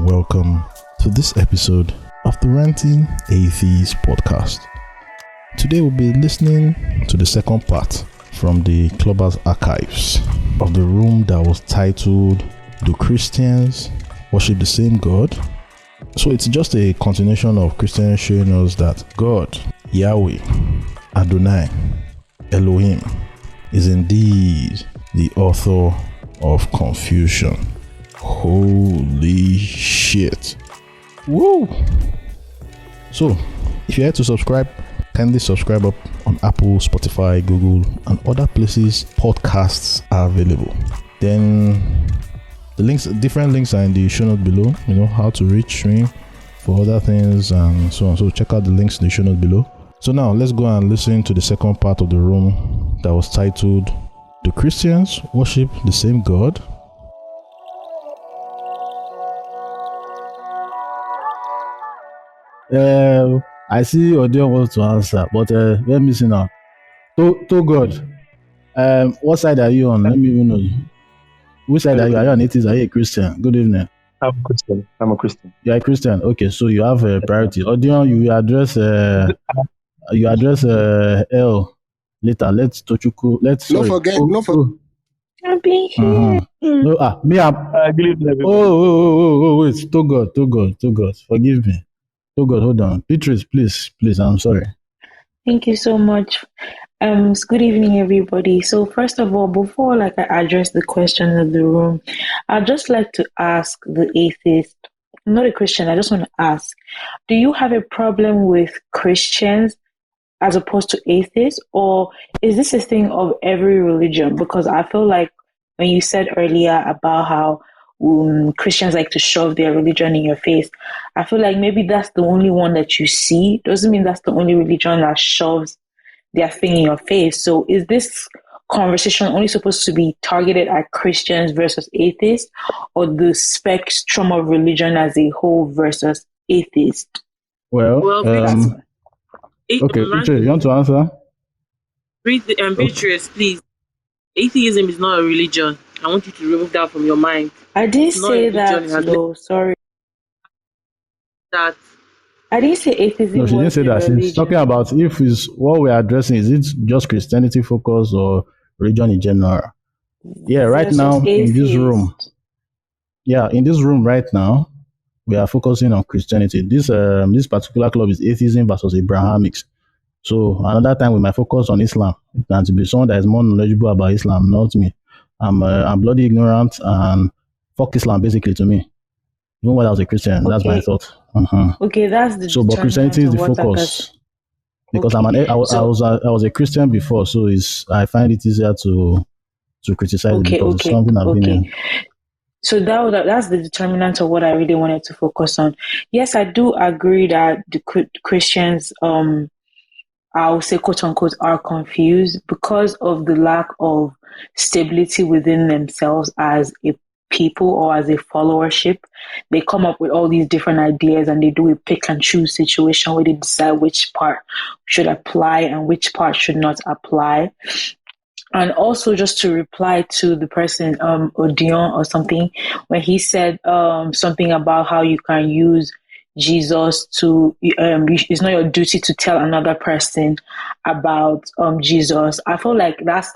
and welcome to this episode of the Ranting Atheist podcast. Today we'll be listening to the second part from the Clubhouse archives of the room that was titled "Do Christians Worship the Same God?" So it's just a continuation of Christians showing us that God, Yahweh, Adonai, Elohim, is indeed the author of confusion. Holy shit. Woo! So, if you're here to subscribe, kindly subscribe up on Apple, Spotify, Google, and other places podcasts are available. Then the links, different links are in the show note below. You know how to reach me for other things and so on. So check out the links in the show note below. So now let's go and listen to the second part of the room that was titled "Do Christians Worship the Same God?" I see Odion wants to answer, but let me see now. To God, what side are you on? Let me even know. Which side are you? Are you an atheist? Are you a Christian? Good evening. I'm a Christian. You are a Christian. Okay, so you have a priority. Odion, you address L later. Let's Tochuku. Let's Don't forget. I'll be here. No, me. I believe in everybody. Wait. To God. Forgive me. To God, hold on. Beatrice, please. I'm sorry. Thank you so much. Good evening, everybody. So first of all, before I address the question of the room, I'd just like to ask the atheist, I'm not a Christian, I just want to ask, do you have a problem with Christians as opposed to atheists, or is this a thing of every religion? Because I feel like when you said earlier about how Christians like to shove their religion in your face, I feel like maybe that's the only one that you see. Doesn't mean that's the only religion that shoves their thing in your face. So is this conversation only supposed to be targeted at Christians versus atheists, or the spectrum of religion as a whole versus atheist? Well, okay, Beatrice, you want to answer? Beatrice, please. Atheism is not a religion. I want you to remove that from your mind. I didn't say that, though. Sorry. That I didn't say atheism. No, she didn't say that. Religion. She's talking about if is what we're addressing, is it just Christianity focus or religion in general? Yeah, right now in this room. Yeah, in this room right now, we are focusing on Christianity. This particular club is atheism versus Abrahamics. So another time we might focus on Islam, and to be someone that is more knowledgeable about Islam, not me. I'm bloody ignorant and fuck Islam basically to me. Even when I was a Christian, that's my thought. Okay, that's the. So, but Christianity is the focus because I was a Christian before, so I find it easier to criticize because it's something I've been in. So that's the determinant of what I really wanted to focus on. Yes, I do agree that the Christians, I would say, quote unquote, are confused because of the lack of stability within themselves as a people or as a followership. They come up with all these different ideas and they do a pick and choose situation where they decide which part should apply and which part should not apply. And also, just to reply to the person, Odion or something, when he said something about how you can use Jesus to, it's not your duty to tell another person about Jesus. I feel like that's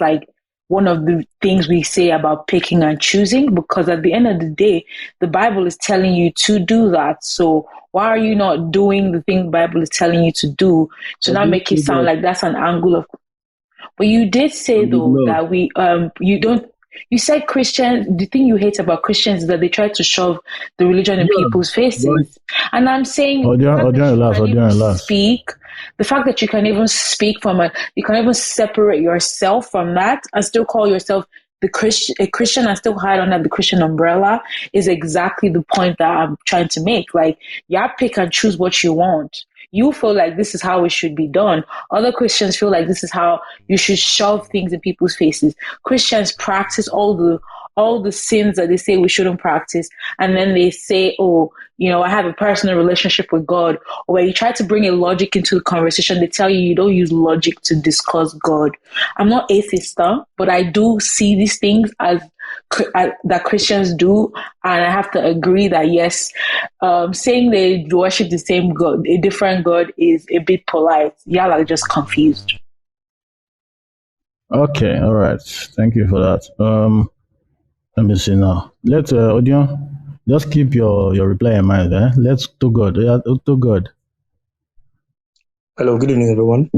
one of the things we say about picking and choosing, because at the end of the day, the Bible is telling you to do that. So why are you not doing the thing the Bible is telling you to do to not make it sound like that's an angle of... But you did say, though, that you said Christians, the thing you hate about Christians is that they try to shove the religion in people's faces. And I'm saying, the fact that you can even speak you can even separate yourself from that and still call yourself a Christian and still hide under the Christian umbrella is exactly the point that I'm trying to make. Pick and choose what you want. You feel like this is how it should be done. Other Christians feel like this is how you should shove things in people's faces. Christians practice all the sins that they say we shouldn't practice. And then they say, I have a personal relationship with God. Or when you try to bring a logic into the conversation, they tell you don't use logic to discuss God. I'm not atheist, but I do see these things as that Christians do, and I have to agree that yes, saying they worship the same God, a different God, is a bit polite. Y'all are just confused. Okay, all right. Thank you for that. Let me see now. Let's Odion, just keep your reply in mind. Let's to God. Yeah, to God. Hello, good evening, everyone.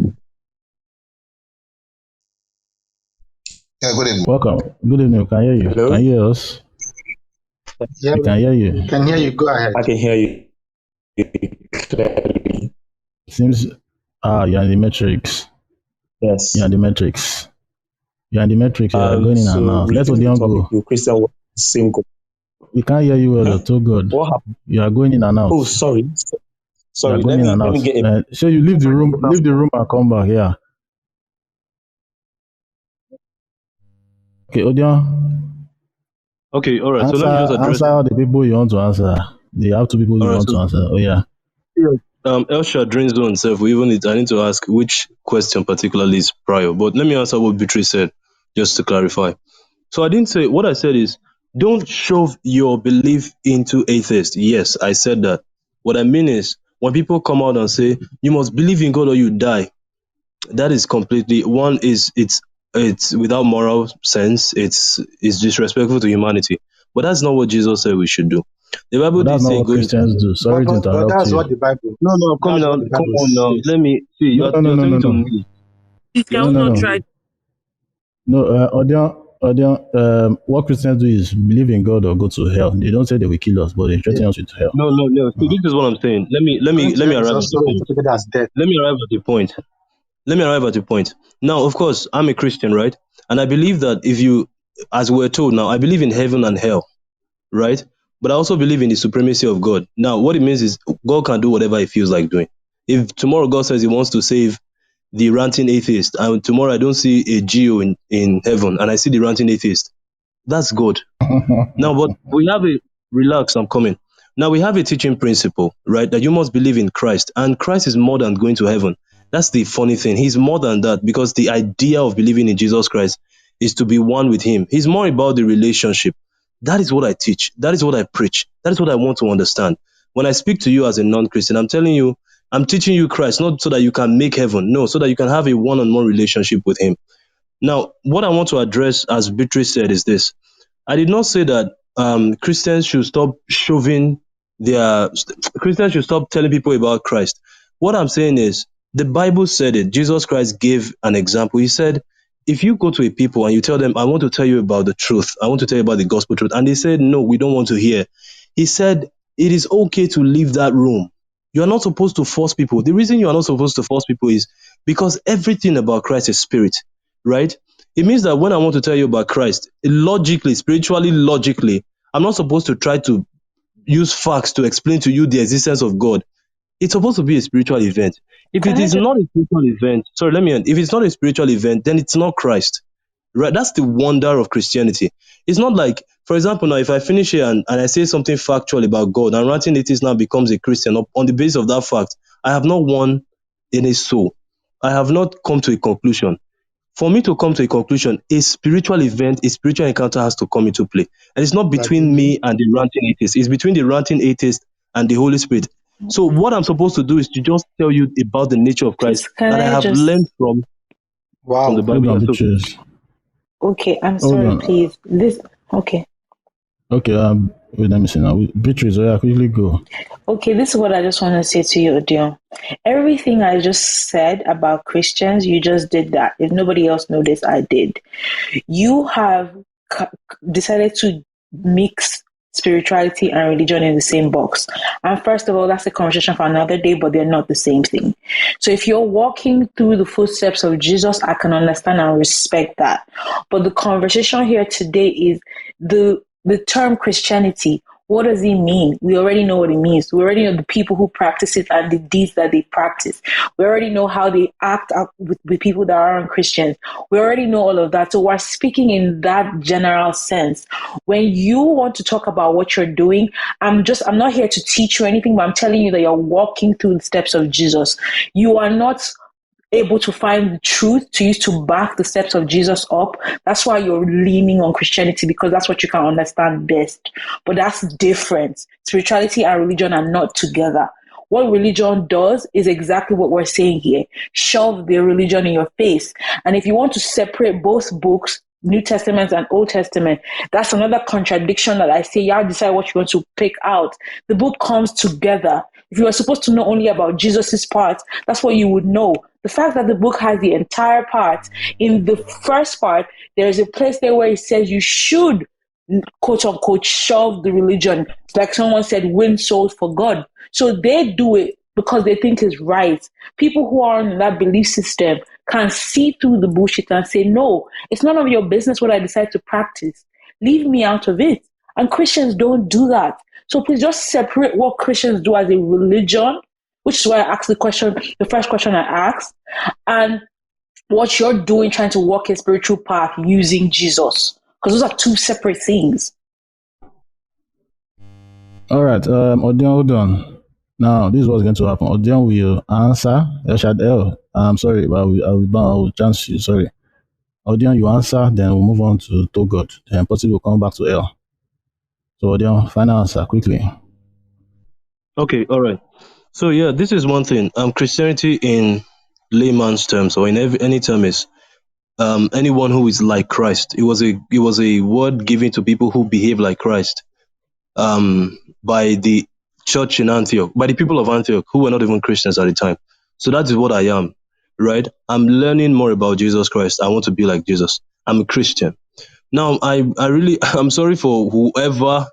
Yeah, good evening. Welcome. Good evening. Can hear you. Hello? Can you hear us? Yeah, We can hear you. we can hear you. Go ahead. I can hear you clearly. Seems you're in the matrix. You're Yes. in the matrix. You're in the matrix. You're going in and So out. Let returning to the Odion topic, go. do Christian worship the same God? We can't hear you well. Huh? To God. What happened? You are going in and out. Oh, sorry. You are Sorry. going in and Let out. me get a So you leave the room. better Leave the spot. room and come back. Yeah. Okay, Odion. Okay, all right. So let me just address. Answer all the people you want to answer. They have two people All you right. want So to answer. Oh yeah. Elsha drains on himself. We even need. I need to ask which question particularly is prior. But let me answer what Beatrice said, just to clarify. So I didn't say what I said is don't shove your belief into atheists. Yes, I said that. What I mean is when people come out and say you must believe in God or you die, that is completely one is it's without moral sense. It's disrespectful to humanity. But that's not what Jesus said we should do. The Bible But did that's not say what go into. Christians do. Sorry to But interrupt that's you. what the Bible. No, no, I'm coming That's what on. the Come Bible on now. says. Let me see. No, no, no, You're no, no, talking to no. me. Please, You're can we No, no, not talking to no. me. try? No, Odion, what Christians do is believe in God or go to hell. They don't say they will kill us, but they Yeah. threaten us with hell. No, no, no. See, this is what I'm saying. Going to Let me hell is arrive at the also point. interpreted as death. Let me arrive at the point. Let me arrive at the point. Now, of course, I'm a Christian, right? And I believe that if you, as we're told now, I believe in heaven and hell, right? But I also believe in the supremacy of God. Now, what it means is God can do whatever he feels like doing. If tomorrow God says he wants to save the ranting atheist, and tomorrow I don't see a geo in heaven and I see the ranting atheist, that's God. Now, but we have a relax, I'm coming. Now we have a teaching principle, right? That you must believe in Christ, and Christ is more than going to heaven. That's the funny thing. He's more than that because the idea of believing in Jesus Christ is to be one with Him. He's more about the relationship. That is what I teach. That is what I preach. That is what I want to understand. When I speak to you as a non-Christian, I'm telling you, I'm teaching you Christ, not so that you can make heaven. No, so that you can have a one-on-one relationship with Him. Now, what I want to address, as Beatrice said, is this. I did not say that Christians should stop shoving their Christians should stop telling people about Christ. What I'm saying is the Bible said it. Jesus Christ gave an example. He said, if you go to a people and you tell them, I want to tell you about the truth, I want to tell you about the gospel truth, and they said, no, we don't want to hear. He said, it is okay to leave that room. You are not supposed to force people. The reason you are not supposed to force people is because everything about Christ is spirit, right? It means that when I want to tell you about Christ, logically, spiritually, logically, I'm not supposed to try to use facts to explain to you the existence of God. It's supposed to be a spiritual event. If Can it I is just not a spiritual event, sorry, let me end. If it's not a spiritual event, then it's not Christ. Right? That's the wonder of Christianity. It's not like, for example, now if I finish here and I say something factual about God and Ranting Atheist now becomes a Christian on the basis of that fact, I have not won any soul. I have not come to a conclusion. For me to come to a conclusion, a spiritual event, a spiritual encounter has to come into play. And it's not between Gradually. me and the ranting atheist. It's between the ranting atheist and the Holy Spirit. So what I'm supposed to do is to just tell you about the nature of Christ please? Can that I I have learned just? from the Wow. Bible. Hold Yeah, on, so Beatrice. Okay, I'm Hold sorry. on. Please, this. Okay. Okay, wait, let me see now. Beatrice, yeah, quickly go. Okay, this is what I just want to say to you, Odion. Everything I just said about Christians, you just did that. If nobody else noticed, I did. You have decided to mix spirituality and religion in the same box. And first of all, that's a conversation for another day, but they're not the same thing. So if you're walking through the footsteps of Jesus, I can understand and respect that. But the conversation here today is the term Christianity. What does it mean? We already know what it means. We already know the people who practice it and the deeds that they practice. We already know how they act up with people that aren't Christians. We already know all of that. So we're speaking in that general sense. When you want to talk about what you're doing, I'm not here to teach you anything, but I'm telling you that you're walking through the steps of Jesus. You are not able to find the truth to use to back the steps of Jesus up. That's why you're leaning on Christianity, because that's what you can understand best. But that's different. Spirituality and religion are not together. What religion does is exactly what we're saying here. Shove the religion in your face. And if you want to separate both books, New Testament and Old Testament, that's another contradiction that I say, you have to decide what you want to pick out. The book comes together. If you were supposed to know only about Jesus's part, that's what you would know. The fact that the book has the entire part, in the first part, there's a place there where it says you should, quote unquote, shove the religion. It's like someone said, win souls for God. So they do it because they think it's right. People who are in that belief system can see through the bullshit and say, no, it's none of your business what I decide to practice. Leave me out of it. And Christians don't do that. So please just separate what Christians do as a religion, which is why I asked the first question I asked, and what you're doing trying to walk a spiritual path using Jesus. Because those are two separate things. All right, Odion, hold on. Now, this is what's going to happen. Odion will answer. I'm sorry, but I will chance you. Sorry. Odion, you answer, then we'll move on to God. Then possibly we'll come back to L. So, Odion, final answer quickly. Okay, all right. So yeah, this is one thing. Christianity in layman's terms, or in any term, is anyone who is like Christ. It was a word given to people who behave like Christ, by the church in Antioch, by the people of Antioch who were not even Christians at the time. So that is what I am, right? I'm learning more about Jesus Christ. I want to be like Jesus. I'm a Christian. Now, I really, I'm sorry for whatever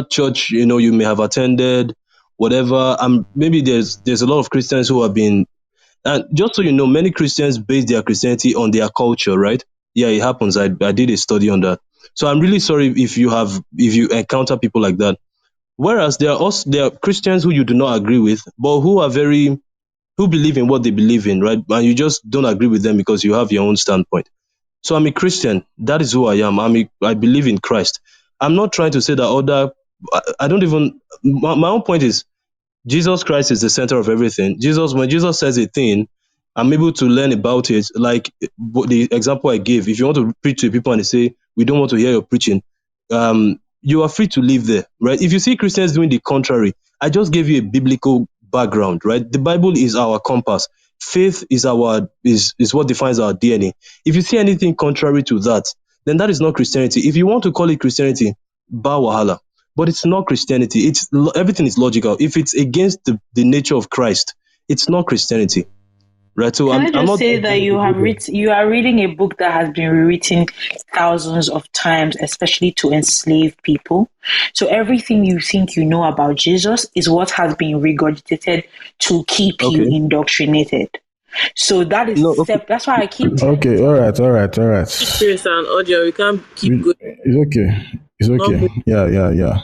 church, you may have attended, whatever. Maybe there's a lot of Christians who have been, and just so you know, many Christians base their Christianity on their culture, right? Yeah, it happens. I did a study on that. So I'm really sorry if you encounter people like that. Whereas there are Christians who you do not agree with, but who believe in what they believe in, right? And you just don't agree with them because you have your own standpoint. So I'm a Christian. That is who I am. I believe in Christ. I'm not trying to say that I don't even, my own point is, Jesus Christ is the center of everything. When Jesus says a thing, I'm able to learn about it. Like the example I gave, if you want to preach to people and they say, we don't want to hear your preaching, you are free to leave there, right? If you see Christians doing the contrary, I just gave you a biblical background, right? The Bible is our compass. Faith is what defines our DNA. If you see anything contrary to that, then that is not Christianity. If you want to call it Christianity, ba wahala. But it's not Christianity. Everything is logical. If it's against the nature of Christ, it's not Christianity, right? So Can I I'm just not. say that you are reading a book that has been rewritten thousands of times, especially to enslave people. So everything you think you know about Jesus is what has been regurgitated to keep you Okay. indoctrinated. So that is No. Okay. that's why I keep telling Okay, all right. Chris and audio, we can't keep going. It's Not okay. move. Yeah.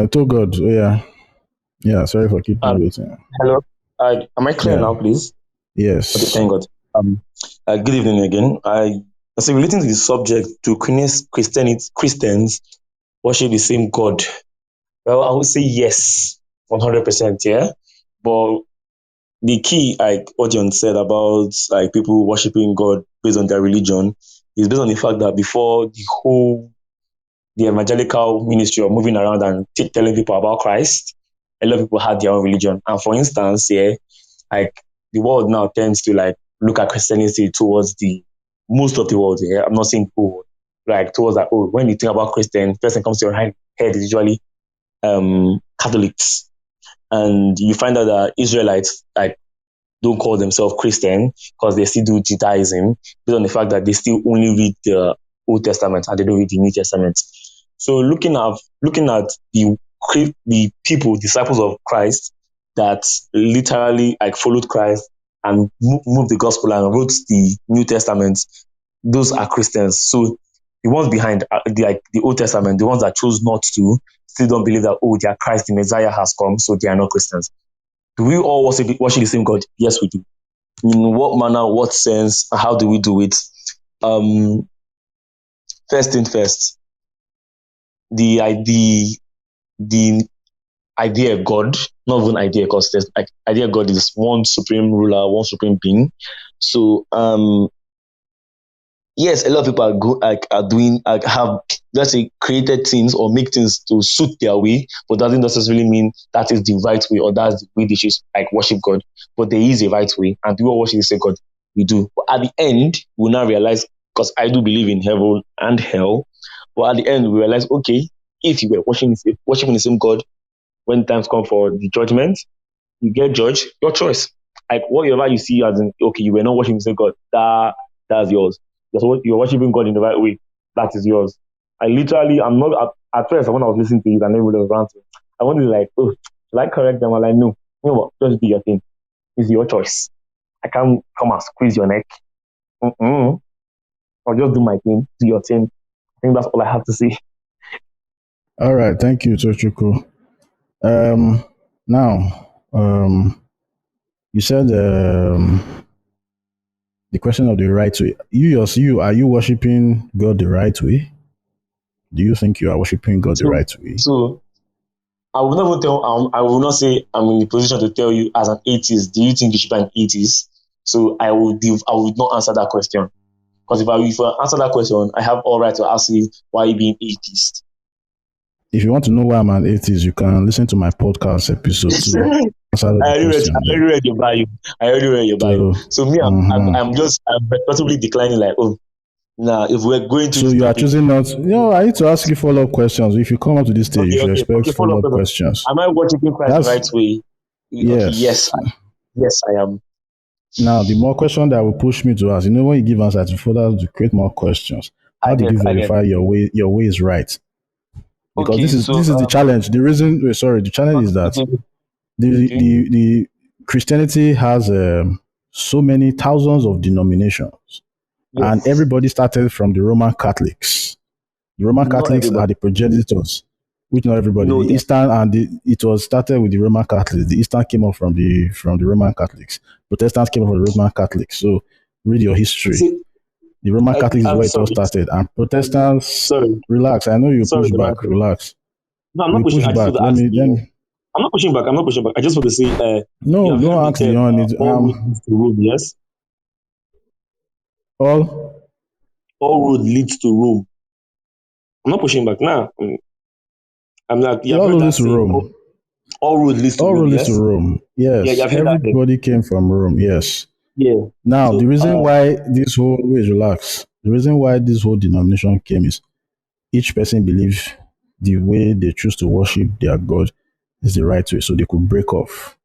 To God. Oh, yeah. Yeah, sorry for keeping you Um, waiting. Hello. Am I clear Yeah. now, please? Okay, Yes. thank God. Good evening again. I say relating to the subject, to Christians worship the same God. Well, I would say yes, 100%. Yeah, but the key, like Odion said about like people worshiping God based on their religion, is based on the fact that before the evangelical ministry of moving around and telling people about Christ, a lot of people had their own religion. And for instance, yeah, like the world now tends to like look at Christianity towards the most of the world. Yeah, I'm not saying who, like towards that. Oh, when you think about Christian, first thing comes to your head is usually Catholics, and you find out that Israelites like don't call themselves Christian because they still do Judaism based on the fact that they still only read the Old Testament and they don't read the New Testament. So looking at the people, disciples of Christ, that literally like followed Christ and moved the gospel and wrote the New Testament, those are Christians. So the ones behind the Old Testament, the ones that chose not to, still don't believe that their Christ, the Messiah has come, so they are not Christians. Do we all worship the same God? Yes, we do. In what manner, what sense, how do we do it? Um, First thing first, the idea God, not even idea, because there's like idea God is one supreme ruler, one supreme being. So yes, a lot of people are doing have, let's say, created things or make things to suit their way, but doesn't necessarily mean that is the right way or that's the way they should like worship God. But there is a right way, and do all worship the same God we do. But at the end, we now realize, because I do believe in heaven and hell, but at the end we realize, okay, if you were worshiping the same God, when times come for the judgment, you get judged, your choice. Like whatever you see as in, okay, you were not worshiping the same God, that's yours. You're worshiping God in the right way, that is yours. I literally, I'm not, at first, when I was listening to you and everybody was ranting, I wanted to like, oh, should I correct them? I'm like, no, you know what, just do your thing. It's your choice. I can't come and squeeze your neck. Mm-mm. Or just do my thing, do your thing. I think that's all I have to say. All right, thank you, Tochuku. Now, you said the question of the right way. Are you worshiping God the right way? Do you think you are worshiping God the So, right way? so I will not even I will not say I'm in the position to tell you as an atheist, do you think you should be an atheist? So I would not answer that question. Because if I answer that question, I have all right to ask you why you being atheist. If you want to know why I'm an atheist, you can listen to my podcast episode to answer the question I already there. read your bio. I already read your bio. So, So me, mhm. I'm possibly declining like, oh, nah, if we're going through So this you are topic, choosing not. I need to ask you follow-up questions. If you come up to this stage, you should expect okay, follow follow-up up. questions. Am I worshiping Christ the That's right way? Okay, yes. yes, I am. Now, the more question that will push me to ask, when you give answer to further to create more questions, how did you I get. verify your way is right? Because Okay, so this is the challenge. The reason, the challenge is that okay, okay, the Christianity has so many thousands of denominations, and yes, everybody started from the Roman Catholics. The Roman not Catholics are everybody. the progenitors, which not everybody. No, The Eastern it was started with the Roman Catholics. The Eastern came up from the Roman Catholics. Protestants came up from the Roman Catholics. So read your history. see, The Roman Catholics is I'm where it all sorry, started, and Protestants. sorry, Relax. I know you sorry, push the back. man. Relax. No, I'm not We pushing. push I just back. want to ask Let you. me. I'm not pushing back. I'm not pushing back. I just want to say, you No, have heard don't the ask the term on it. all roads leads to Rome. Yes, All all road leads to Rome. I'm not pushing back. Now, I'm not. You it have all heard that leads to saying. Rome. All road leads to All Rome. leads to Yes. Rome. Yeah, you Yes, have heard that. Thing. everybody came from Rome. Yes. Yeah. Now, the So, reason why this whole wait, relax. The reason why this whole denomination came is each person believes the way they choose to worship their God is the right way, so they could break off.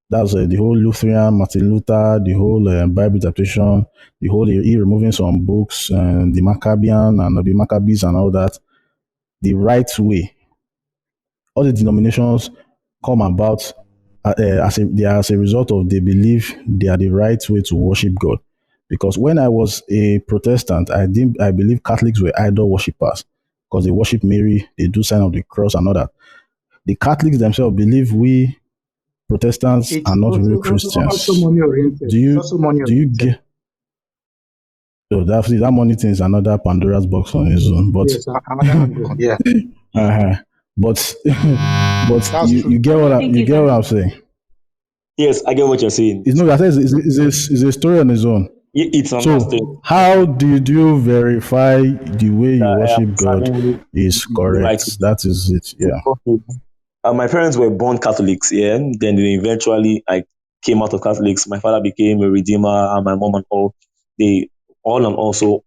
That's the whole Lutheran, Martin Luther, the whole Bible interpretation, the whole he removing some books and the Maccabean and the Maccabees and all that. The right way. All the denominations come about they are as a result of they believe they are the right way to worship God. Because when I was a Protestant, I believe Catholics were idol worshippers because they worship Mary, they do sign of the cross and all that. The Catholics themselves believe we Protestants It's are not real also Christians. money oriented. Do It's you also money do you oriented. get so that money thing is another Pandora's box on its own. But Yes, another angle. Yeah, uh but but that's you true. get I think you you get what can. I'm saying. yes, I get what you're saying. It's no, I said it's a story on its own. It's another story So, how do you verify the way you that I am worship God serving is the right correct? That is it. way. Yeah. Okay. My parents were born Catholics, yeah. Then they eventually I came out of Catholics. My father became a redeemer, and my mom and all. They all and also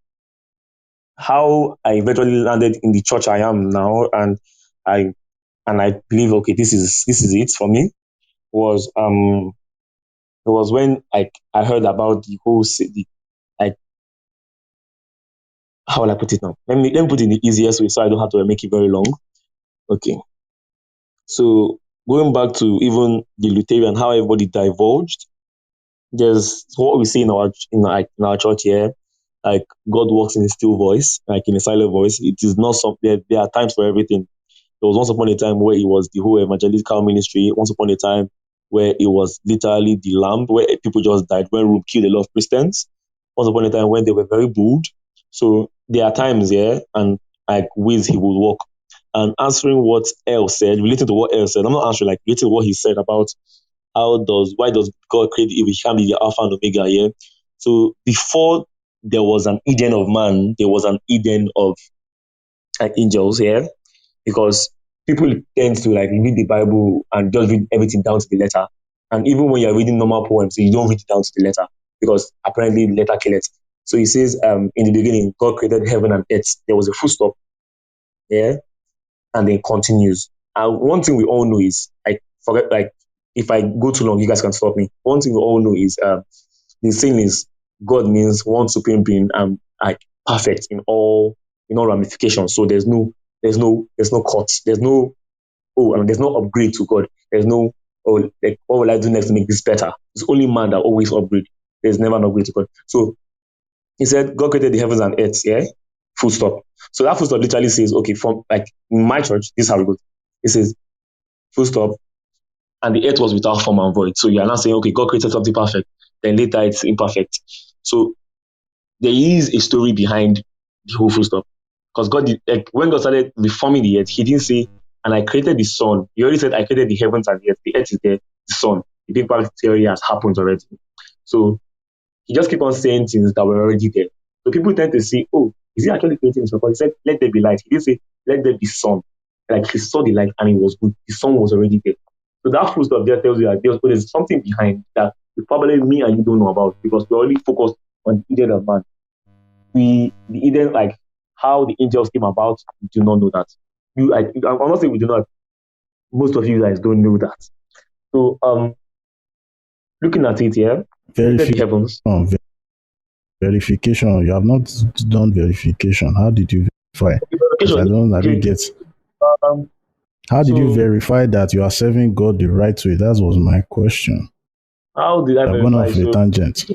how I eventually landed in the church I am now, I I believe okay, this is it for me. Was it was when I heard about the whole like how will I put it now? Let me put it in the easiest way so I don't have to make it very long. Okay, so going back to even the Lutheran, how everybody divulged. There's what we see in in our church here. Like God works in a still voice, like in a silent voice. It is not some. There are times for everything. There was once upon a time where it was the whole evangelical ministry. Once upon a time where it was literally the lamb, where people just died when Rome killed a lot of Christians. Once upon a time when they were very bold. So there are times, yeah, and like ways he would walk. and answering what El said, relating to what El said. I'm not answering, like relating to what he said about why does God create evil? He can't be the Alpha and Omega here. So before there was an Eden of man, there was an Eden of angels here, because people tend to like read the Bible and just read everything down to the letter. And even when you're reading normal poems, you don't read it down to the letter, because apparently the letter kills it. So he says, in the beginning, God created heaven and earth. There was a full stop, yeah, and then continues. And one thing we all know is, I forget, like, if I go too long, you guys can stop me. One thing we all know is, the saying is, God means one supreme being and like perfect in all ramifications. So there's no cut. There's no upgrade to God. There's no, like, what will I do next to make this better? It's only man that always upgrade. There's never an upgrade to God. So he said, God created the heavens and earth, yeah? Full stop. So that full stop literally says, okay, from like in my church, this is how it goes. It says, full stop, and the earth was without form and void. So you are not saying, okay, God created something perfect, then later it's imperfect. So there is a story behind the whole full stop. Because God did, like, when God started reforming the earth, he didn't say, and I created the sun. He already said, I created the heavens and the earth. The earth is there, the sun. The Big Bang theory has happened already. So he just keep on saying things that were already there. So people tend to say, oh, is he actually creating this? Because he said, let there be light. He didn't say, let there be sun. Like, he saw the light and it was good. The sun was already there. So that full stop there tells you that there's something behind that probably me and you don't know about, because we're only focused on the Eden of man. The Eden, like how the angels came about, we do not know that. I'm not saying we do not. Most of you guys don't know that. So looking at it here, the heavens. Verification. You have not done verification. How did you verify? I didn't get. How did you verify that you are serving God the right way? That was my question. How did I verify? I've gone off a tangent.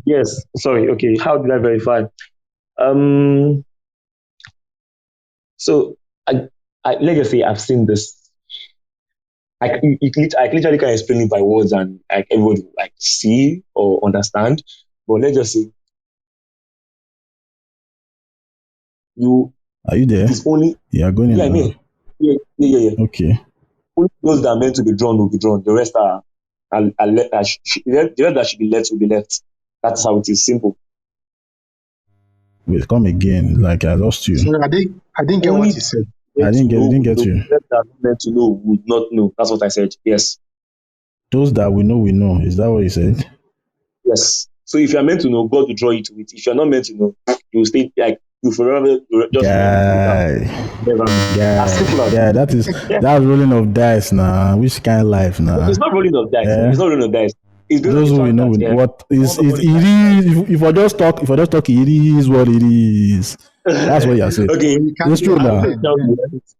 Yes. Sorry. Okay. How did I verify? So I let's just say I've seen this. I literally can explain it by words and like everybody like see or understand. But let's just say are you there? It's only you are going in. Yeah, I mean, yeah. Okay. Only those that are meant to be drawn will be drawn. The rest the rest that should be left will be left. That's how it is. Simple. Wait, come again. Like I lost you. Sorry, I didn't get what you said. I didn't get you. Those that are meant to know would not know. That's what I said. Yes. Those that we know. Is that what you said? Yes. So if you are meant to know, God will draw you to it. If you are not meant to know, you will stay like you forever just that's rolling of dice now. Which kind of life now? It's not rolling of dice. Yeah. It's not rolling of dice. It's those who we know what is it is. If I just talk, it is what it is. That's what you're saying. Okay, it's true now.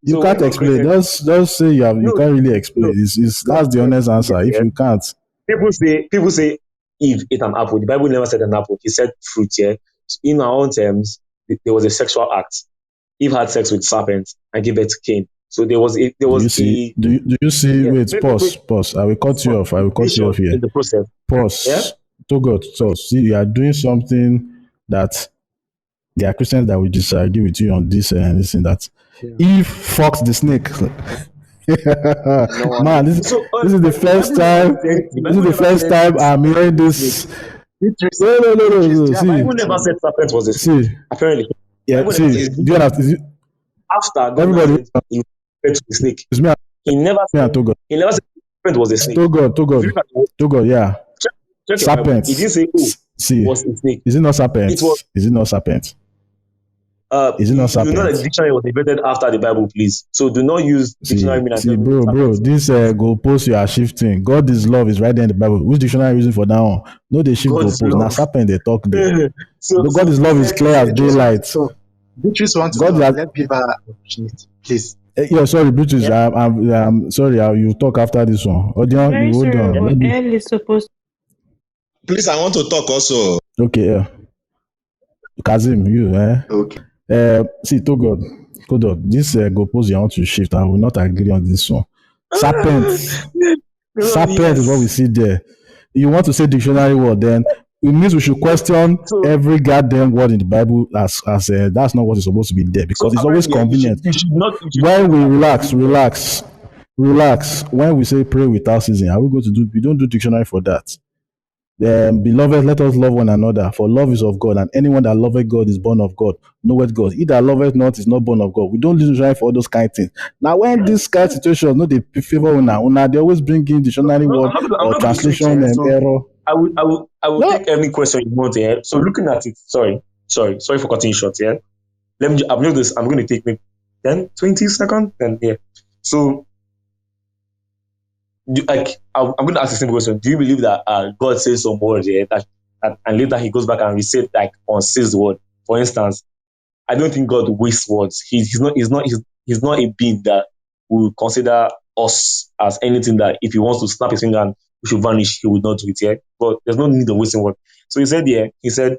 You can't explain. Just say you can't really explain. That's the honest answer. If you can't, people say Eve ate an apple. The Bible never said an apple. He said fruit. Yeah. In our own terms, there was a sexual act. Eve had sex with serpent and gave birth to Cain. So there was. Do you see? Yeah, wait, pause. I will cut you off. Here. In the process. Pause. Yeah? To God. So see, you are doing something that there are Christians that will disagree with you on this and this and that. Yeah. Eve fucked the snake. Man, this is the first time. This is the first time I'm hearing this. No. See, Bible never said serpent was a snake. See, apparently. Yeah. See, do you understand? After God everybody said he went to the snake. He never said serpent was a snake. To God. Yeah. Serpent. He didn't say was a snake. Is it not serpent? Is it not serpent? Is it not serpent? You know that the dictionary was invented after the Bible, please. So do not use dictionary. Bro, this goalpost you are shifting. God is love is right there in the Bible. Which dictionary are you using for that one? No, they shift goalpost. Now serpent they talk there. God is love is clear as daylight. So Beatrice wants to let people opportunity, please. Yeah, sorry, Beatrice. I'm sorry. You talk after this one. Odion, you hold on. Please, I want to talk also. Okay, yeah. Kazim, you, Okay. See, to God, this goalpost you want to shift. I will not agree on this one. Serpent is what we see there. You want to say dictionary word, then it means we should question So, every goddamn word in the Bible as that's not what is supposed to be there, so because it's always apparently, convenient. you should not. You should, When we relax. When we say pray without ceasing, are we going to do? We don't do dictionary for that. Beloved, let us love one another, for love is of God, and anyone that loveth God is born of God, knoweth God. He that loveth not is not born of God. We don't use dictionary for all those kind of things. Now, when this kind of situation, no, they favor una, they always bring in dictionary no, word I'm or not going to switch translation here. So error. I will No, take any question you want here. So looking at it, sorry for cutting you short. Yeah, I'm going to take maybe 10, 20 seconds. Then yeah. So I'm going to ask a simple question. Do you believe that God says some words here and later he goes back and resets like on says word? For instance, I don't think God wastes words. He's not a being that will consider us as anything that if he wants to snap his finger and we should vanish, he would not do it. Yeah, but there's no need of wasting word. So he said,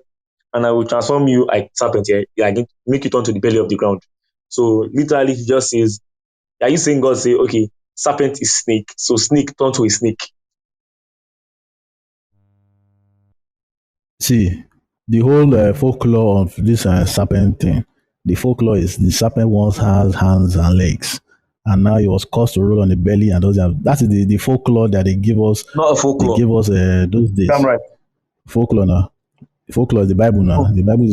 and I will transform you like serpent here. Yeah, I can make you turn to the belly of the ground. So literally, he just says, are you saying God say, okay, serpent is snake, so snake turn to a snake? see, the whole folklore of this serpent thing, the folklore is the serpent once has hands and legs, and now he was caused to roll on the belly, and that is the folklore that they give us. Not a They folklore. gave us those I'm days. right. Folklore now. Folklore is the Bible now. So The Bible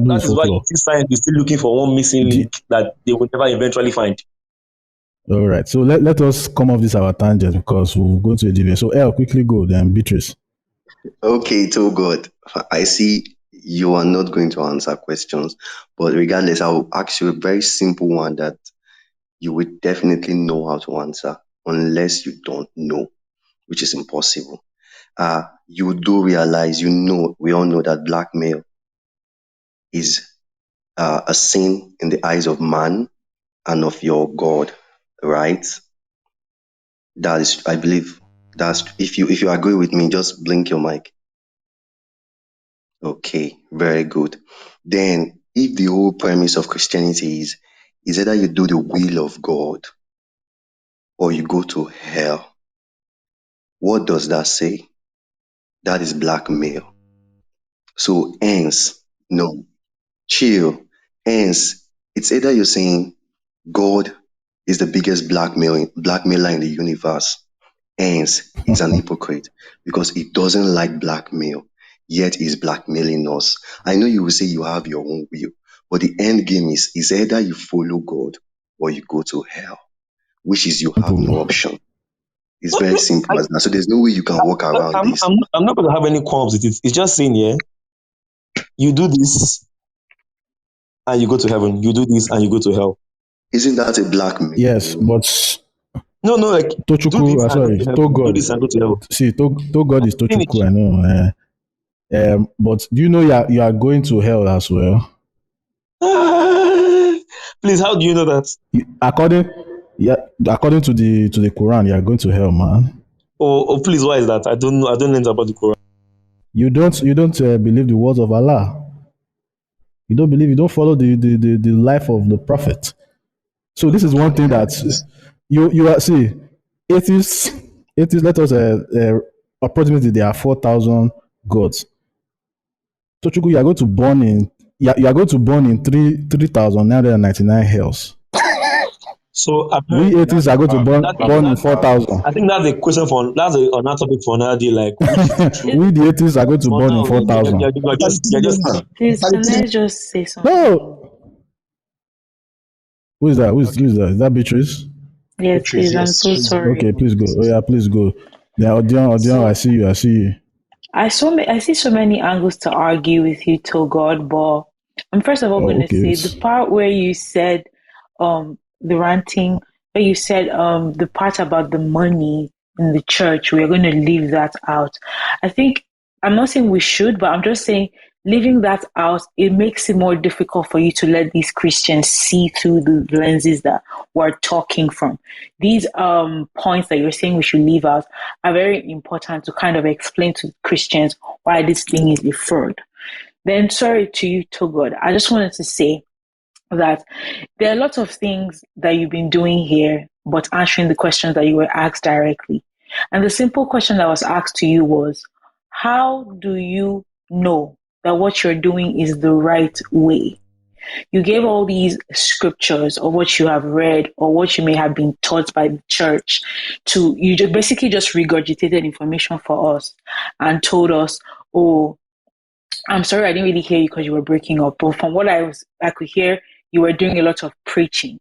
that is is why you folklore. see science is still looking for one missing The, link that they will never eventually find. all right. So let us come off this our tangent because we'll go to a debate. So El, quickly go, then Beatrice. Okay, so good. I see you are not going to answer questions, but regardless, I will ask you a very simple one that you would definitely know how to answer, unless you don't know, which is impossible. You do realize, we all know that blackmail is a sin in the eyes of man and of your God, right? That is, I believe, that's if you agree with me, just blink your mic. Okay, very good. Then, if the whole premise of Christianity is either you do the will of God or you go to hell, what does that say? That is blackmail. So, hence, no, chill. Hence, it's either you're saying God is the biggest blackmailer in the universe. Hence, he's an hypocrite because he doesn't like blackmail, yet he's blackmailing us. I know you will say you have your own will, but the end game is either you follow God or you go to hell, which is you have no option. It's very simple as that. So there's no way you can walk around this. I'm not going to have any qualms with it. It's just saying, yeah, you do this and you go to heaven. You do this and you go to hell. Isn't that a blackmail? Yes, but No, like do Tochuku, this and go sorry, to to heaven. Do God. this and go to hell. See, to God is Finish. Tochuku, I know. But do you know you are going to hell as well? Please, how do you know that? According, yeah, according to the Quran, you are going to hell, man. Oh, please, why is that? I don't know. I don't know about the Quran. You don't believe the words of Allah. You don't follow the life of the prophet. So this is one thing that you are see atheists. Let us approximately there are 4,000 gods. So Chuku, you are going to burn in 3,999 hells. So We atheists are going to burn in that 4,000. I think that's a question for another topic for another day. Like We the atheists are going to for burn in now, you're 4,000. just Please, can I just say something? No, who is that? Who is that? Is that Beatrice? Yes, Beatrice, please. I'm yes, so she's sorry. Okay, please go. Oh yeah, please go. Yeah, Odion, I So see you. I see you. I see so many angles to argue with you, to God, but I'm first of all Oh, going to okay. say the part where you said the ranting, where you said the part about the money in the church, we're going to leave that out. I think I'm not saying we should, but I'm just saying leaving that out, it makes it more difficult for you to let these Christians see through the lenses that we're talking from. These points that you're saying we should leave out are very important to kind of explain to Christians why this thing is a fraud. Then, sorry to you, to God. I just wanted to say that there are lots of things that you've been doing here, but answering the questions that you were asked directly. And the simple question that was asked to you was, how do you know that what you're doing is the right way? You gave all these scriptures or what you have read or what you may have been taught by the church you just basically just regurgitated information for us and told us, oh, I'm sorry, I didn't really hear you because you were breaking up. But from what I could hear, you were doing a lot of preaching.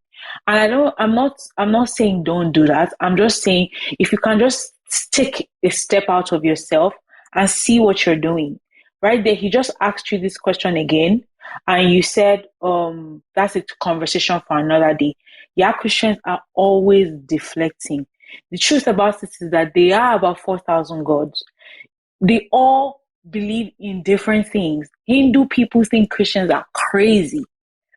And I'm not saying don't do that. I'm just saying if you can just take a step out of yourself and see what you're doing. Right there, he just asked you this question again, and you said, that's a conversation for another day. Yeah, Christians are always deflecting. The truth about it is that they are about 4,000 gods. They all believe in different things. Hindu people think Christians are crazy.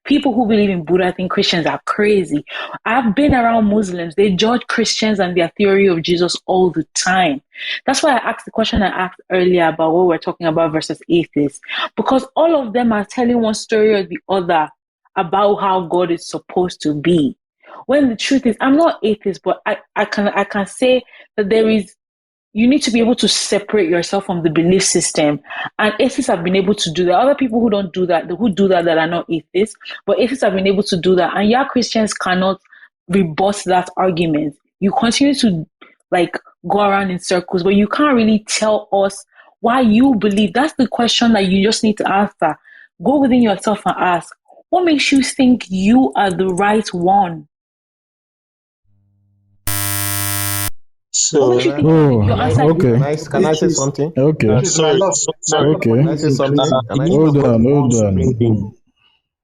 People who believe in Buddha think Christians are crazy. I've been around Muslims. They judge Christians and their theory of Jesus all the time. That's why I asked the question I asked earlier about what we're talking about versus atheists. Because all of them are telling one story or the other about how God is supposed to be. When the truth is, I'm not atheist, but I can say that you need to be able to separate yourself from the belief system. And atheists have been able to do that. Other people who don't do that, that are not atheists, but atheists have been able to do that. And Christians cannot rebut that argument. You continue to go around in circles, but you can't really tell us why you believe. That's the question that you just need to answer. Go within yourself and ask, what makes you think you are the right one? So, okay. Can I say something? Okay. sorry. Okay. Can I say something? Hold on.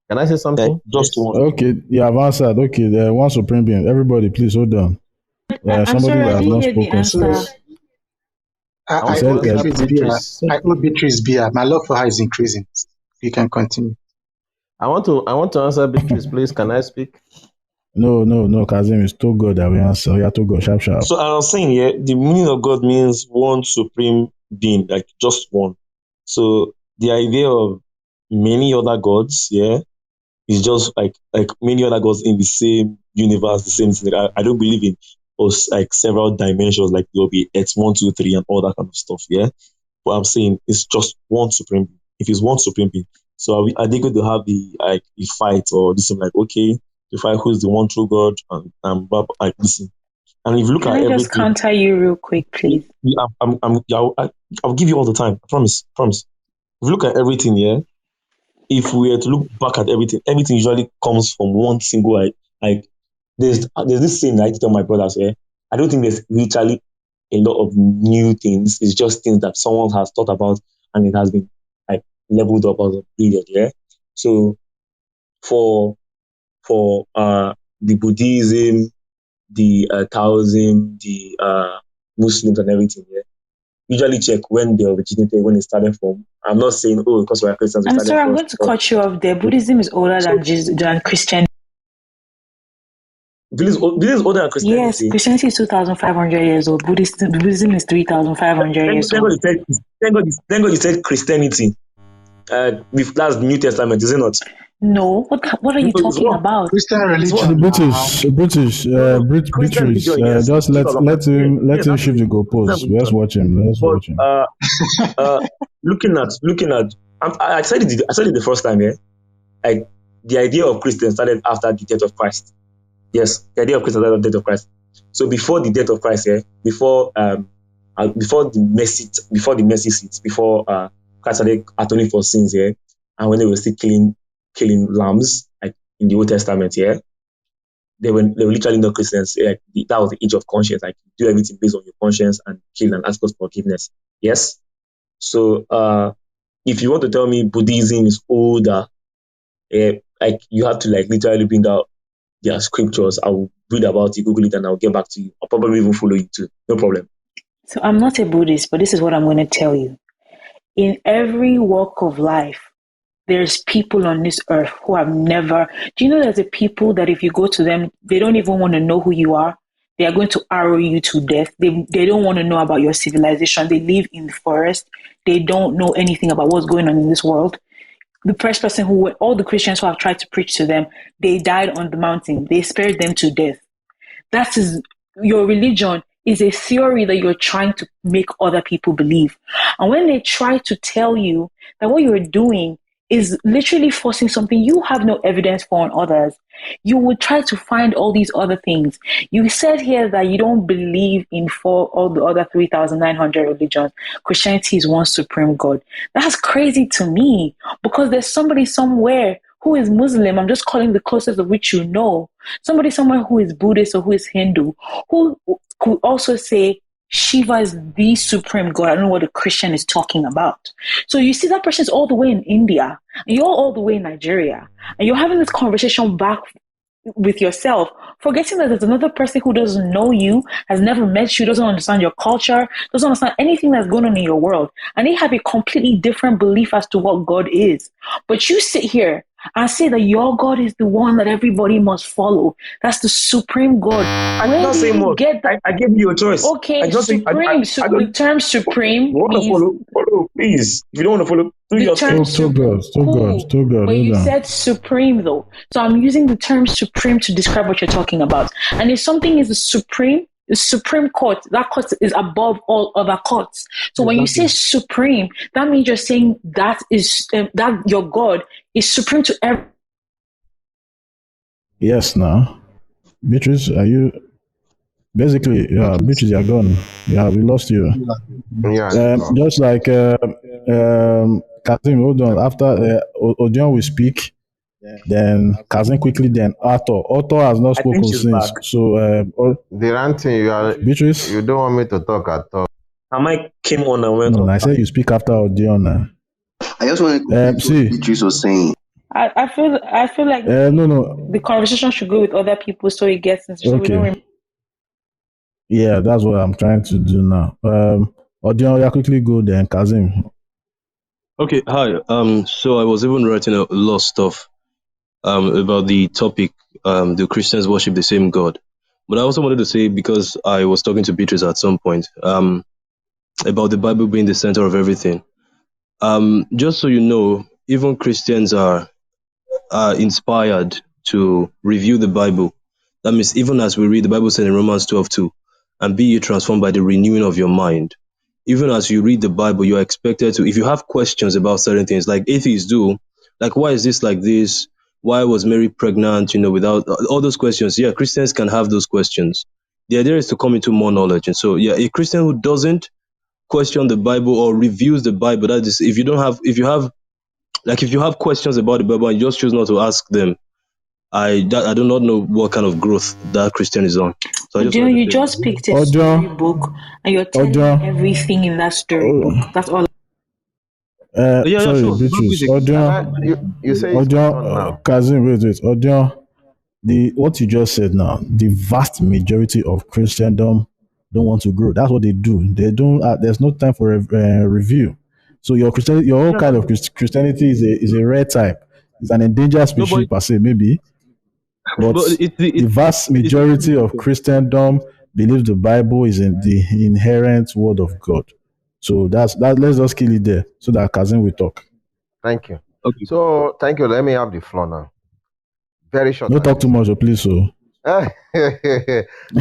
Can I say something? Just one. Okay, you have answered. Okay, there one supreme being. Everybody, please hold on. I'm Somebody sorry, I has didn't not hear the spoken answer. since. I said owe that- Beatrice Bia. My love for her is increasing. You can continue. I want to answer Beatrice, please. Can I speak? No, Kazim, it's too good that we answer. You have to go sharp. So I was saying, the meaning of God means one supreme being, like just one. So the idea of many other gods, is just like many other gods in the same universe, the same thing. I don't believe in us like several dimensions, like there'll be X 1, 2, 3, and all that kind of stuff. But I'm saying it's just one supreme being. If it's one supreme being, so are they going to have a fight or this? Like, okay, to fight who's the one true God and like listen. And if you look Can at I everything, just counter you real quick, please? I'll give you all the time. I promise. If you look at everything, if we were to look back at everything usually comes from one single like there's this saying I tell my brothers, I don't think there's literally a lot of new things. It's just things that someone has thought about and it has been like leveled up as a period, So for the Buddhism, the Taoism, the Muslims and everything, usually check when they originated, when it started from. I'm not saying, because we're Christians, I'm sorry, I'm going to cut you off there. Buddhism is older than Christianity. Buddhism is older than Christianity. Yes, Christianity is 2,500 years old. Buddhism is 3,500 years old. Thank God you said Christianity. That's the New Testament, is it not? No, what are you talking about? Christian religion. British, just let him shift the goalposts. Let's watch him. Looking at, I said it the first time, Like the idea of Christian started after the death of Christ. Yes, the idea of Christian started after the death of Christ. So before the death of Christ, before the mercy seat, before Christ started atoning for sins, and when they were still killing lambs, like in the Old Testament, they were literally not Christians. That was the age of conscience. Like do everything based on your conscience and kill and ask for forgiveness. Yes. So if you want to tell me Buddhism is older, like you have to literally bring out their scriptures. I will read about it, Google it, and I'll get back to you. I'll probably even follow you too. No problem. So I'm not a Buddhist, but this is what I'm going to tell you. In every walk of life, there's people on this earth who have never. Do you know there's a people that if you go to them, they don't even want to know who you are. They are going to arrow you to death. They don't want to know about your civilization. They live in the forest. They don't know anything about what's going on in this world. The first person all the Christians who have tried to preach to them, they died on the mountain. They spared them to death. That is, your religion is a theory that you're trying to make other people believe. And when they try to tell you that what you're doing is literally forcing something you have no evidence for on others, you would try to find all these other things. You said here that you don't believe in all the other 3,900 religions. Christianity is one supreme God. That's crazy to me, because there's somebody somewhere who is Muslim. I'm just calling the closest of which you know. Somebody somewhere who is Buddhist or who is Hindu, who could also say Shiva is the supreme God. I don't know what a Christian is talking about. So you see that person is all the way in India, and you're all the way in Nigeria, and you're having this conversation back with yourself, forgetting that there's another person who doesn't know you, has never met you, doesn't understand your culture, doesn't understand anything that's going on in your world, and they have a completely different belief as to what God is. But you sit here and say that your God is the one that everybody must follow. That's the supreme God. I did Where not do say you more. get that? I gave you a choice. Okay, I just think supreme. I The don't. term You supreme want to means follow, please. If you don't want to follow, do the your term thing. Too good, too good, cool. too good. But Hold you on. said supreme though. So I'm using the term supreme to describe what you're talking about. And if something is the Supreme Court, that court is above all other courts. So when you say supreme, that means you're saying that is that your God is supreme to every. Yes, now. Beatrice, are you basically? Yeah, Beatrice, you're gone. Yeah, we lost you. Yeah, I did talk. Just like Kazim, hold on. After Odion will speak, then Kazim quickly, then Arthur. Arthur has not I think spoken she's back. since. So, The ranting, Beatrice? you don't want me to talk at all. Amai came on and went No, off. I said you speak after Odion. I just want to complete what See, Beatrice was saying. I feel like no. the conversation should go with other people so it gets into, so we don't. Okay. Yeah, that's what I'm trying to do now. Odion, yeah, quickly go then, Kazim. Okay, hi. So I was even writing a lot of stuff about the topic. Do Christians worship the same God? But I also wanted to say, because I was talking to Beatrice at some point, about the Bible being the center of everything. Just so you know, even Christians are inspired to review the Bible. That means even as we read, the Bible said in Romans 12:2, and be ye transformed by the renewing of your mind. Even as you read the Bible, you're expected to, if you have questions about certain things, like atheists do, like why is this like this? Why was Mary pregnant, without all those questions? Yeah, Christians can have those questions. The idea is to come into more knowledge. And so, yeah, a Christian who doesn't question the Bible or reviews the Bible, that is, if you have questions about the Bible and you just choose not to ask them, I do not know what kind of growth that Christian is on. So I just Odion, wanted you to say just that. picked a storybook and you're telling me Odion. everything in that storybook. That's all. Yeah, Sorry, sure. Beatrice. Can Odion, I? You say it's my Odion, turn now. Kazim, wait. Odion, what you just said now, the vast majority of Christendom don't want to grow. That's what they do. They don't. There's no time for a review. So your whole Yeah, kind of Christianity is a rare type. It's an endangered no, species per se, maybe. But but the vast it's the majority of truth. Christendom believes the Bible is in the inherent word of God. So that's that. Let's just kill it there so that Kazim will talk. Thank you. Okay. So, thank you. Let me have the floor now. Very short No and talk too easy. much, please. So. So,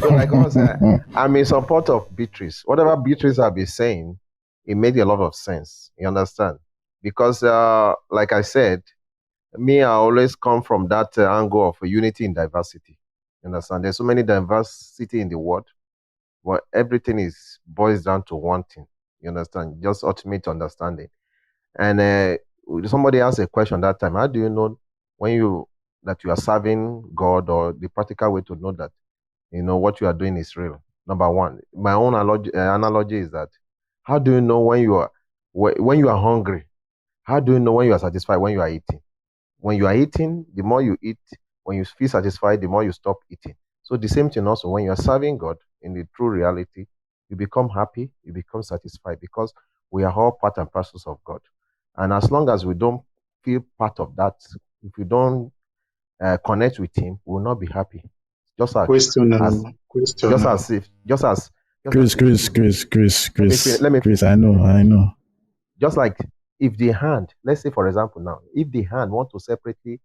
like I was, I'm in support of Beatrice. Whatever Beatrice have been saying, it made a lot of sense. You understand? Because, like I said, I always come from that angle of unity in diversity. You understand? There's so many diversity in the world, but everything is boils down to one thing. You understand? Just ultimate understanding. And somebody asked a question that time. How do you know when that you are serving God, or the practical way to know that what you are doing is real? Number one, my own analogy is that how do you know when you are hungry? How do you know when you are satisfied when you are eating? When you are eating, the more you eat, when you feel satisfied, the more you stop eating. So the same thing also when you are serving God in the true reality, you become happy, you become satisfied, because we are all part and parcels of God. And as long as we don't feel part of that, if we don't connect with Him, we will not be happy. Just as Question. as Question. just as if just as Chris, let me Chris, finish. I know. Just like if the hand, let's say for example now, if the hand want to separately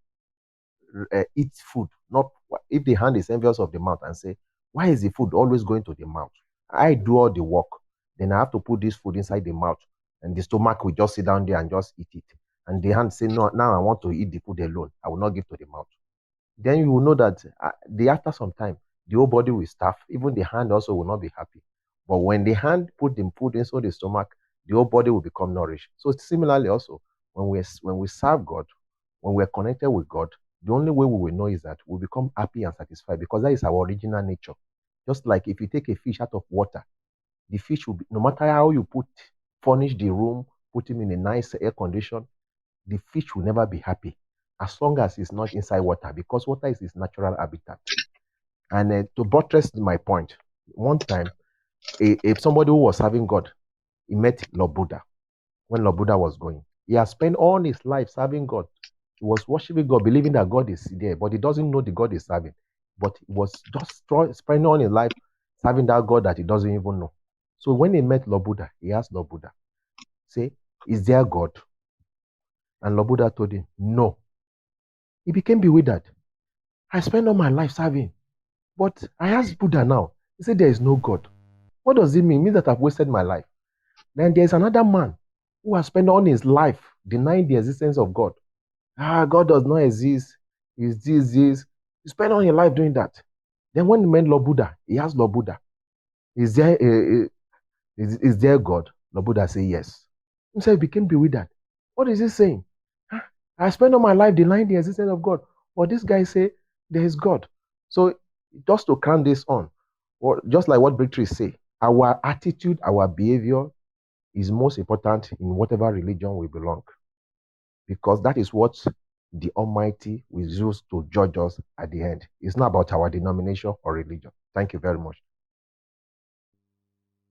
eat food, not if the hand is envious of the mouth and say, why is the food always going to the mouth? I do all the work. Then I have to put this food inside the mouth, and the stomach will just sit down there and just eat it. And the hand say, no, now I want to eat the food alone. I will not give to the mouth. Then you will know that after some time, the whole body will starve. Even the hand also will not be happy. But when the hand put the food inside the stomach, the whole body will become nourished. So similarly also, when we serve God, when we're connected with God, the only way we will know is that we become happy and satisfied, because that is our original nature. Just like if you take a fish out of water, the fish will be, no matter how you furnish the room, put him in a nice air condition, the fish will never be happy as long as it's not inside water, because water is his natural habitat. And to buttress my point, one time, if somebody who was serving God, he met Lord Buddha when Lord Buddha was going. He has spent all his life serving God. He was worshiping God, believing that God is there, but he doesn't know the God he's serving. But he was just spending all his life serving that God that he doesn't even know. So when he met Lord Buddha, he asked Lord Buddha, say, is there God? And Lord Buddha told him, no. He became bewildered. I spent all my life serving, but I asked Buddha now. He said, there is no God. What does it mean? It means that I've wasted my life. Then there's another man who has spent all his life denying the existence of God. God does not exist. Is this. He spent all his life doing that. Then when he met Lord Buddha, he asked Lord Buddha, is there God? Lord Buddha said yes. So he became bewildered. What is he saying? I spent all my life denying the existence of God. But this guy say there is God. So just to count this on, or just like what Victory say, our attitude, our behavior is most important in whatever religion we belong, because that is what the Almighty will use to judge us at the end. It's not about our denomination or religion. Thank you very much.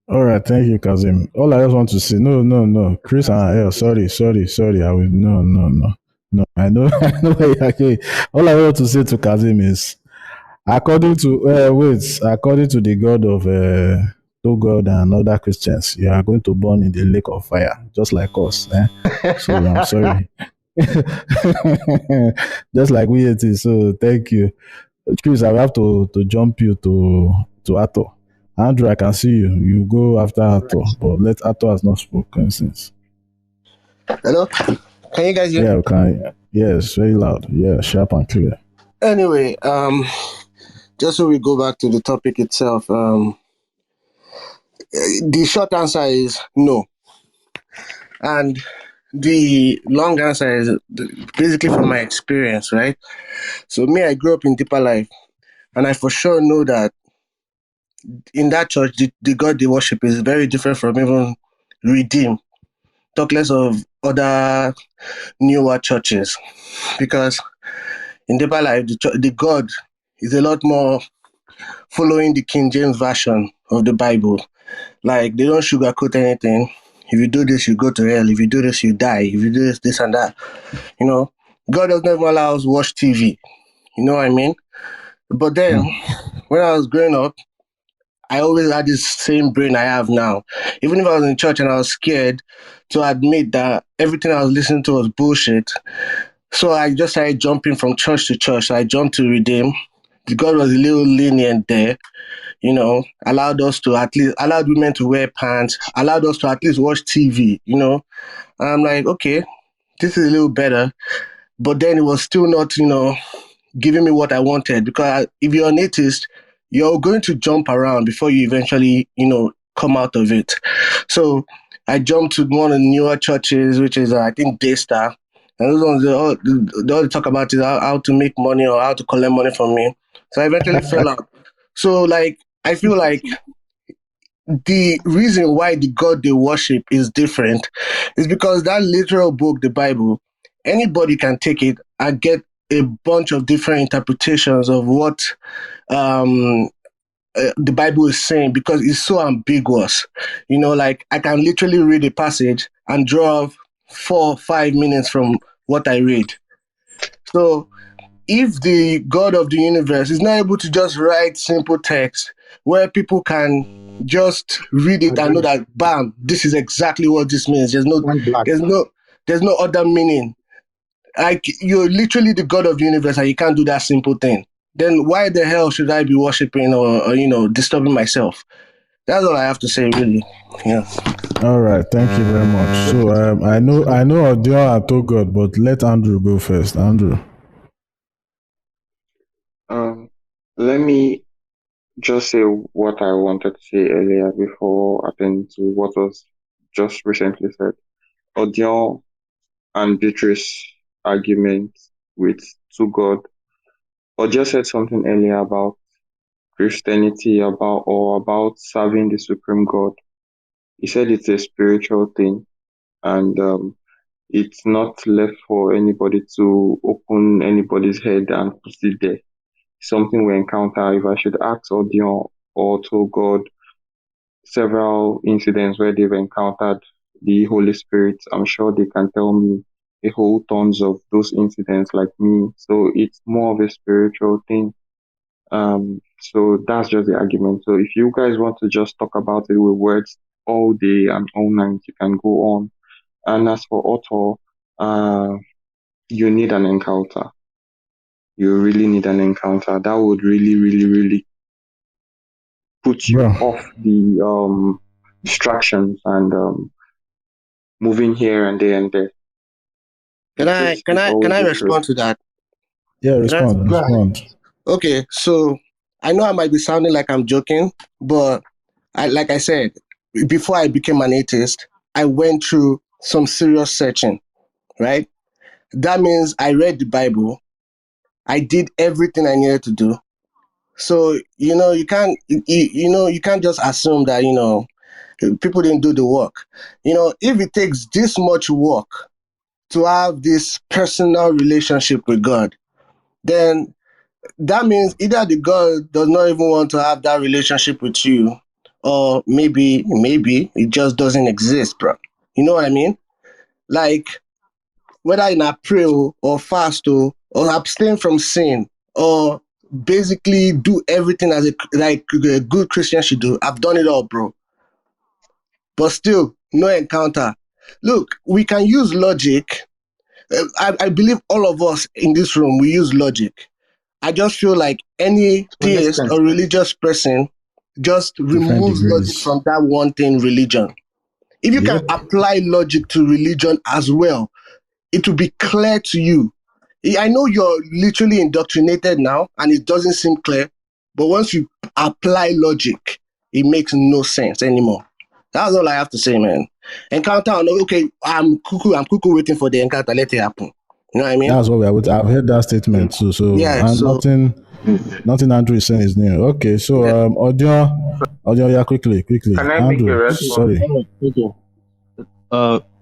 All right, thank you, Kazim. All I just want to say, no, Chris and El, sorry. I will no. I know, I know. Okay. All I want to say to Kazim is, according to the God of no God and other Christians, you are going to burn in the lake of fire, just like us. So I'm sorry, just like we it is. So thank you, Chris. I have to jump you to Ato. Andrew, I can see you. You go after Ato, but let Ato has not spoken since. Hello? Can you guys hear? Yeah, okay. Yes, very loud. Yeah, sharp and clear. Anyway, just so we go back to the topic itself, the short answer is no. And the long answer is basically from my experience, right? So me, I grew up in Deeper Life, and I for sure know that in that church, the God they worship is very different from even Redeem. Talk less of other newer churches, because in Deeper Life, the God is a lot more following the King James version of the Bible. Like, they don't sugarcoat anything. If you do this, you go to hell. If you do this, you die. If you do this and that. God does not even allow us to watch TV. You know what I mean? But then, when I was growing up, I always had this same brain I have now. Even if I was in church and I was scared to admit that everything I was listening to was bullshit, so I just started jumping from church to church. So I jumped to Redeem. God was a little lenient there, allowed women to wear pants, allowed us to at least watch TV, And I'm like, okay, this is a little better. But then it was still not, giving me what I wanted, because if you're an atheist, you're going to jump around before you eventually, come out of it. So I jumped to one of the newer churches, which is, I think, Daystar. And those ones, they all talk about is how to make money or how to collect money from me. So I eventually fell out. So, I feel like the reason why the God they worship is different is because that literal book, the Bible, anybody can take it and get a bunch of different interpretations of what the Bible is saying, because it's so ambiguous. I can literally read a passage and draw 4 or 5 minutes from what I read. So if the God of the universe is not able to just write simple text where people can just read it and know that, bam, this is exactly what this means. There's no other meaning. Like, you're literally the God of the universe and you can't do that simple thing. Then why the hell should I be worshiping or disturbing myself? That's all I have to say, really. Yeah. All right, thank you very much. So I know Odio and told God, but let Andrew go first. Andrew. Let me just say what I wanted to say earlier before attending to what was just recently said. Odion and Beatrice argument with to God. Odion said something earlier about Christianity about serving the supreme God. He said it's a spiritual thing and it's not left for anybody to open anybody's head and put it there. Something we encounter. If I should ask Odion or to God several incidents where they've encountered the Holy Spirit, I'm sure they can tell me a whole tons of those incidents like me. So it's more of a spiritual thing. So that's just the argument. So if you guys want to just talk about it with words all day and all night, you can go on. And as for Otto, you need an encounter. You really need an encounter. That would really, really, really put you off the distractions and moving here and there and there. Can I respond to that? Yeah, respond. Okay, so I know I might be sounding like I'm joking, but like I said, before I became an atheist, I went through some serious searching, right? That means I read the Bible. I did everything I needed to do. So, you can't, you can't just assume that, people didn't do the work. If it takes this much work to have this personal relationship with God, then that means either the God does not even want to have that relationship with you, or maybe it just doesn't exist, bro. You know what I mean? Like, whether in a pray or fast or abstain from sin or basically do everything as a good Christian should do. I've done it all, bro. But still, no encounter. Look, we can use logic. I believe all of us in this room, we use logic. I just feel like any theist or religious person just removes logic from that one thing, religion. If you can apply logic to religion as well, it will be clear to you. I know you're literally indoctrinated now and it doesn't seem clear, but once you apply logic, it makes no sense anymore. That's all I have to say, man. Encounter, okay, I'm cuckoo waiting for the encounter, let it happen. You know what I mean? That's what I've heard that statement too. So, yeah, nothing Andrew is saying is new. Okay, so Audio, yeah, quickly. Can I make a Andrew, response? sorry.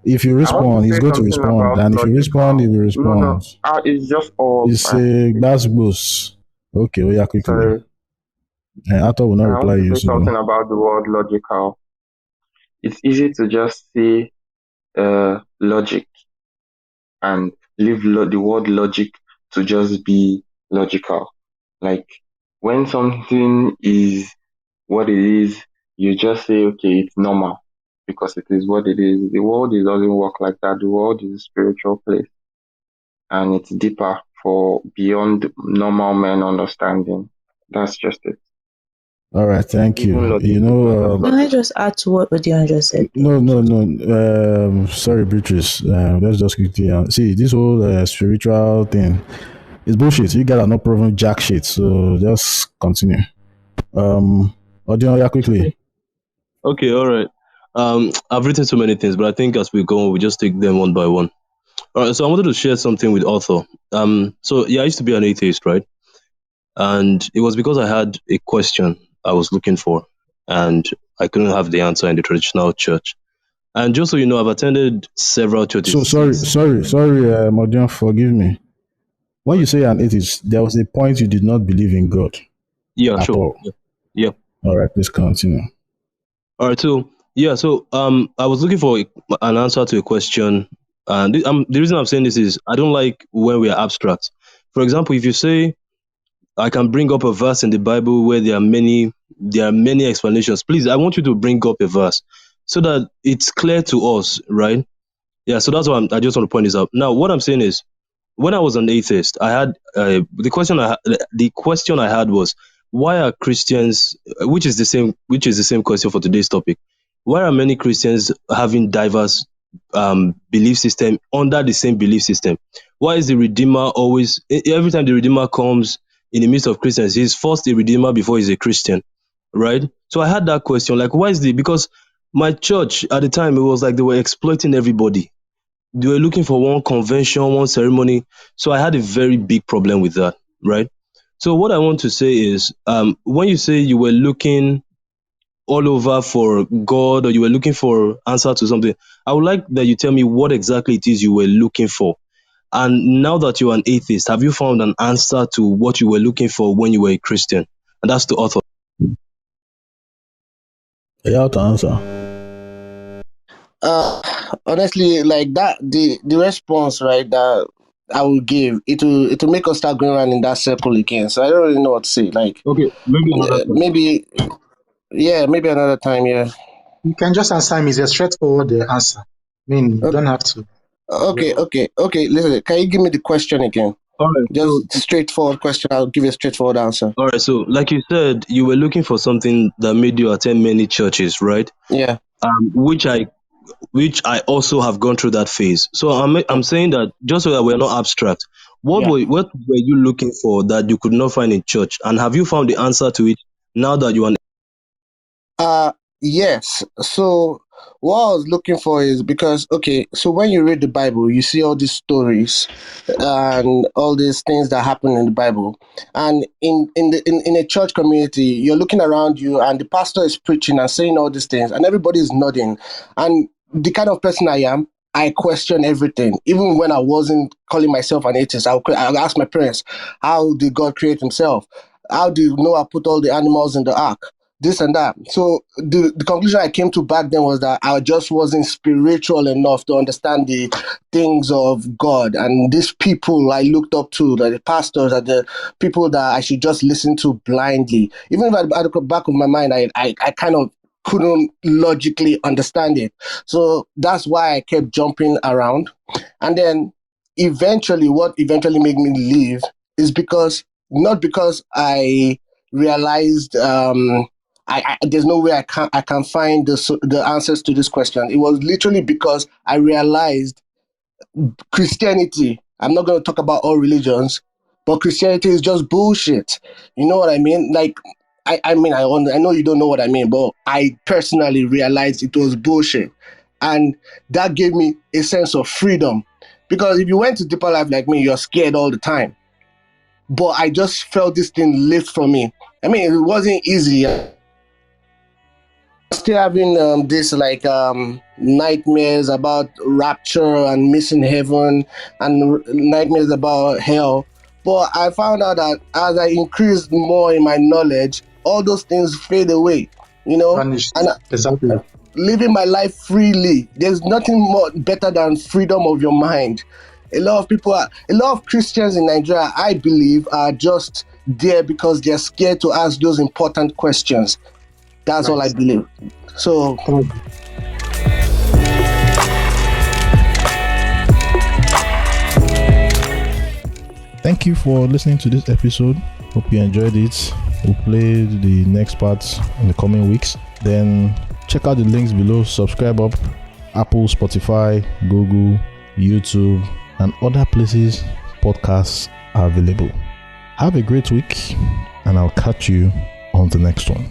If you respond, he's going to respond, and if you respond, he will respond. No, it's just all. It's a bus. Okay, oh yeah, quickly. Sorry. Arthur will not reply I want you. to say something about the word logical. It's easy to just say logic and leave the word logic to just be logical. Like when something is what it is, you just say, okay, it's normal because it is what it is. The world doesn't work like that. The world is a spiritual place and it's deeper for beyond normal men understanding. That's just it. All right, thank you. Can I just add to what Odion just said? No. Sorry, Beatrice. Let's just quickly see this whole spiritual thing. It's bullshit. You guys are not proving jack shit. So just continue. Odion, yeah, quickly. Okay, all right. I've written so many things, but I think as we go, we just take them one by one. All right. So I wanted to share something with Arthur. So yeah, I used to be an atheist, right? And it was because I had a question I was looking for, and I couldn't have the answer in the traditional church. And just so you know, I've attended several churches. So sorry, Odion, forgive me. When you say an atheist, there was a point you did not believe in God. Yeah, sure. All. Yeah. All right, please continue. All right. So I was looking for an answer to a question, and the reason I'm saying this is I don't like when we are abstract. For example, if you say I can bring up a verse in the Bible where there are many explanations, please, I want you to bring up a verse so that it's clear to us, right? Yeah. So that's why I just want to point this out. Now, what I'm saying is, when I was an atheist, I had the question I had was, why are Christians, which is the same question for today's topic, why are many Christians having diverse belief system under the same belief system? Why is the Redeemer always, every time the Redeemer comes in the midst of Christians, he's first a Redeemer before he's a Christian, right? So I had that question, like, why is because my church at the time, it was like they were exploiting everybody. They were looking for one convention, one ceremony. So I had a very big problem with that, right? So what I want to say is, when you say you were looking all over for God, or you were looking for answer to something, I would like that you tell me what exactly it is you were looking for. And now that you're an atheist, have you found an answer to what you were looking for when you were a Christian? And that's the author. You have to answer. Honestly, like that, the response, right, that I will give, it will make us start going around in that circle again. So I don't really know what to say. Like, okay, maybe another time. Maybe another time. Yeah. You can just answer me. It's a straightforward answer. I mean, you don't have to. Okay. Listen, can you give me the question again? All right. Just straightforward question. I'll give you a straightforward answer. All right. So, like you said, you were looking for something that made you attend many churches, right? Yeah. Which I also have gone through that phase. So I'm saying that just so that we're not abstract, what were you looking for that you could not find in church, and have you found the answer to it now that you are? Yes. So what I was looking for is because, okay, so when you read the Bible, you see all these stories and all these things that happen in the Bible. And in a church community, you're looking around you and the pastor is preaching and saying all these things and everybody is nodding. And the kind of person I am, I question everything. Even when I wasn't calling myself an atheist, I'll ask my parents, how did God create himself? How did Noah put all the animals in the ark? This and that. So the conclusion I came to back then was that I just wasn't spiritual enough to understand the things of God. And these people I looked up to, the pastors, are the people that I should just listen to blindly. Even if at the back of my mind, I kind of couldn't logically understand it. So that's why I kept jumping around. And then eventually, what eventually made me leave is not because I realized there's no way I can find the answers to this question. It was literally because I realized Christianity. I'm not going to talk about all religions, but Christianity is just bullshit. You know what I mean? Like, I know you don't know what I mean, but I personally realized it was bullshit, and that gave me a sense of freedom. Because if you went to deeper life like me, you're scared all the time. But I just felt this thing lift from me. I mean, it wasn't easy. Still having this nightmares about rapture and missing heaven and nightmares about hell. But I found out that as I increased more in my knowledge, all those things fade away, Vanished. And exactly. Living my life freely. There's nothing more better than freedom of your mind. A lot of Christians in Nigeria, I believe, are just there because they're scared to ask those important questions. That's all I believe. So, thank you for listening to this episode. Hope you enjoyed it. We'll play the next parts in the coming weeks. Then check out the links below. Subscribe up. Apple, Spotify, Google, YouTube, and other places podcasts are available. Have a great week, and I'll catch you on the next one.